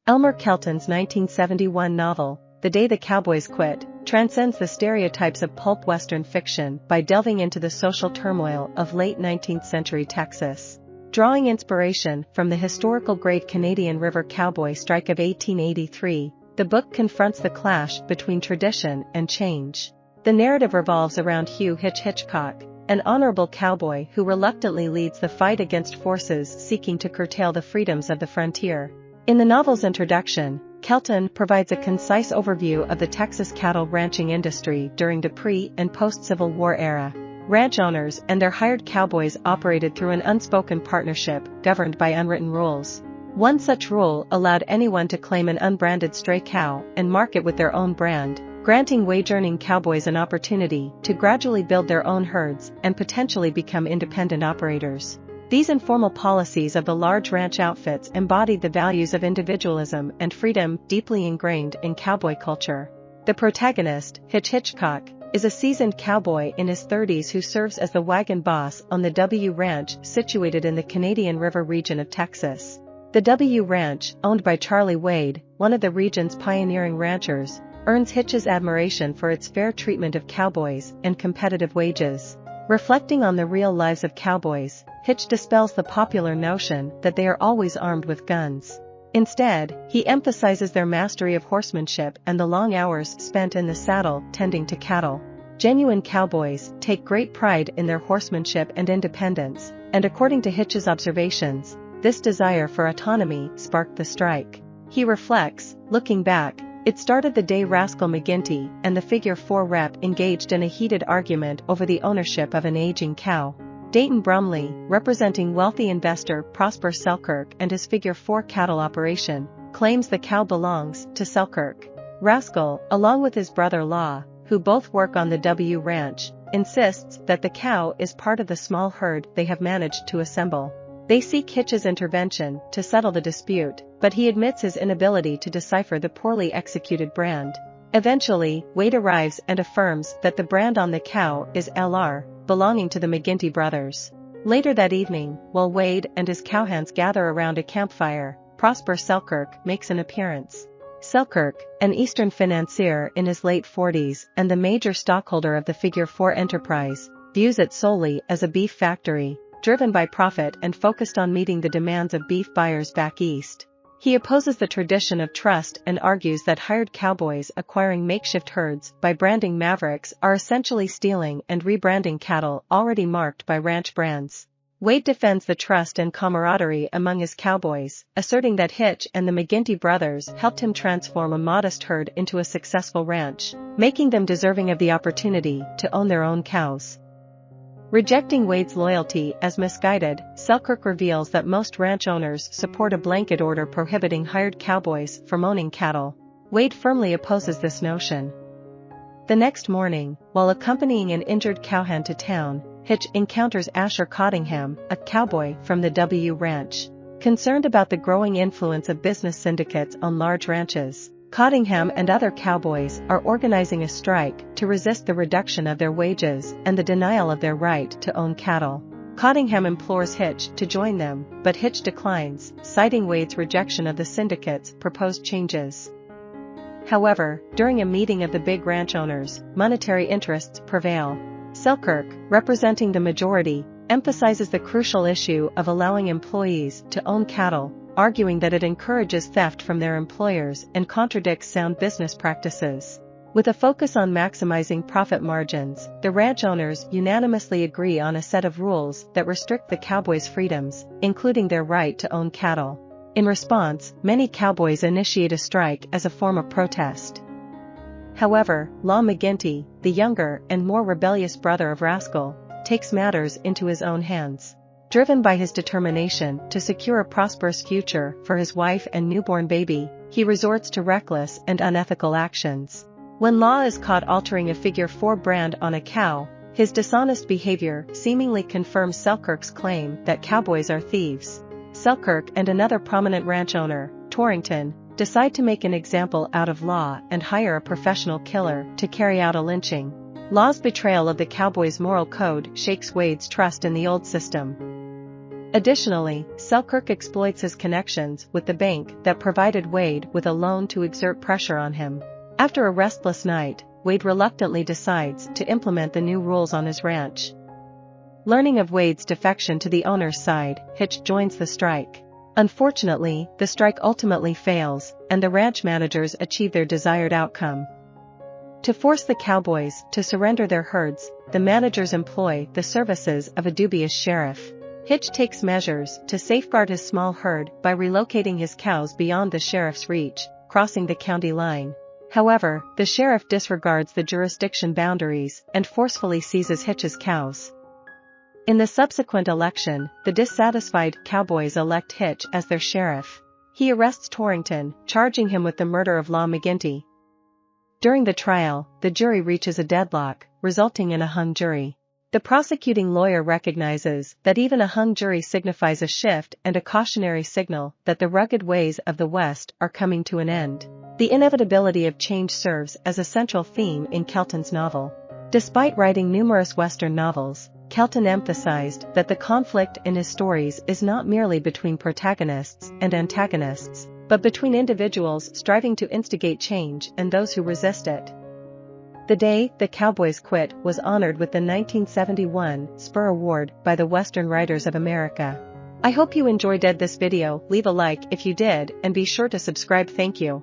Elmer Kelton's 1971 novel, The Day the Cowboys Quit, transcends the stereotypes of pulp Western fiction by delving into the social turmoil of late 19th century Texas. Drawing inspiration from the historical Great Canadian River Cowboy Strike of 1883, the book confronts the clash between tradition and change. The narrative revolves around Hugh Hitchcock, an honorable cowboy who reluctantly leads the fight against forces seeking to curtail the freedoms of the frontier. In the novel's introduction, Kelton provides a concise overview of the Texas cattle ranching industry during the pre- and post-Civil War era. Ranch owners and their hired cowboys operated through an unspoken partnership governed by unwritten rules. One such rule allowed anyone to claim an unbranded stray cow and mark it with their own brand, granting wage-earning cowboys an opportunity to gradually build their own herds and potentially become independent operators. These informal policies of the large ranch outfits embodied the values of individualism and freedom deeply ingrained in cowboy culture. The protagonist, Hitchcock, is a seasoned cowboy in his 30s who serves as the wagon boss on the W Ranch situated in the Canadian River region of Texas. The W Ranch, owned by Charlie Wade, one of the region's pioneering ranchers, earns Hitch's admiration for its fair treatment of cowboys and competitive wages. Reflecting on the real lives of cowboys, Hitch dispels the popular notion that they are always armed with guns. Instead, he emphasizes their mastery of horsemanship and the long hours spent in the saddle tending to cattle. Genuine cowboys take great pride in their horsemanship and independence, and according to Hitch's observations, this desire for autonomy sparked the strike. He reflects, looking back, it started the day Rascal McGinty and the Figure 4 rep engaged in a heated argument over the ownership of an aging cow. Dayton Brumley, representing wealthy investor Prosper Selkirk and his Figure 4 cattle operation, claims the cow belongs to Selkirk. Rascal, along with his brother-in-law, who both work on the W Ranch, insists that the cow is part of the small herd they have managed to assemble. They seek Hitch's intervention to settle the dispute, but he admits his inability to decipher the poorly executed brand. Eventually, Wade arrives and affirms that the brand on the cow is LR, belonging to the McGinty brothers. Later that evening, while Wade and his cowhands gather around a campfire, Prosper Selkirk makes an appearance. Selkirk, an Eastern financier in his late 40s and the major stockholder of the Figure 4 enterprise, views it solely as a beef factory, driven by profit and focused on meeting the demands of beef buyers back east. He opposes the tradition of trust and argues that hired cowboys acquiring makeshift herds by branding mavericks are essentially stealing and rebranding cattle already marked by ranch brands. Wade defends the trust and camaraderie among his cowboys, asserting that Hitch and the McGinty brothers helped him transform a modest herd into a successful ranch, making them deserving of the opportunity to own their own cows. Rejecting Wade's loyalty as misguided, Selkirk reveals that most ranch owners support a blanket order prohibiting hired cowboys from owning cattle. Wade firmly opposes this notion. The next morning, while accompanying an injured cowhand to town, Hitch encounters Asher Cottingham, a cowboy from the W Ranch. Concerned about the growing influence of business syndicates on large ranches, Cottingham and other cowboys are organizing a strike to resist the reduction of their wages and the denial of their right to own cattle. Cottingham implores Hitch to join them, but Hitch declines, citing Wade's rejection of the syndicate's proposed changes. However, during a meeting of the big ranch owners, monetary interests prevail. Selkirk, representing the majority, emphasizes the crucial issue of allowing employees to own cattle, arguing that it encourages theft from their employers and contradicts sound business practices. With a focus on maximizing profit margins, the ranch owners unanimously agree on a set of rules that restrict the cowboys' freedoms, including their right to own cattle. In response, many cowboys initiate a strike as a form of protest. However, Law McGinty, the younger and more rebellious brother of Rascal, takes matters into his own hands. Driven by his determination to secure a prosperous future for his wife and newborn baby, he resorts to reckless and unethical actions. When Law is caught altering a Figure 4 brand on a cow, his dishonest behavior seemingly confirms Selkirk's claim that cowboys are thieves. Selkirk and another prominent ranch owner, Torrington, decide to make an example out of Law and hire a professional killer to carry out a lynching. Law's betrayal of the cowboys' moral code shakes Wade's trust in the old system. Additionally, Selkirk exploits his connections with the bank that provided Wade with a loan to exert pressure on him. After a restless night, Wade reluctantly decides to implement the new rules on his ranch. Learning of Wade's defection to the owner's side, Hitch joins the strike. Unfortunately, the strike ultimately fails, and the ranch managers achieve their desired outcome. To force the cowboys to surrender their herds, the managers employ the services of a dubious sheriff. Hitch takes measures to safeguard his small herd by relocating his cows beyond the sheriff's reach, crossing the county line. However, the sheriff disregards the jurisdiction boundaries and forcefully seizes Hitch's cows. In the subsequent election, the dissatisfied cowboys elect Hitch as their sheriff. He arrests Torrington, charging him with the murder of Law McGinty. During the trial, the jury reaches a deadlock, resulting in a hung jury. The prosecuting lawyer recognizes that even a hung jury signifies a shift and a cautionary signal that the rugged ways of the West are coming to an end. The inevitability of change serves as a central theme in Kelton's novel. Despite writing numerous Western novels, Kelton emphasized that the conflict in his stories is not merely between protagonists and antagonists, but between individuals striving to instigate change and those who resist it. The day the Cowboys Quit was honored with the 1971 Spur Award by the Western Writers of America. I hope you enjoyed this video. Leave a like if you did and be sure to subscribe. Thank you.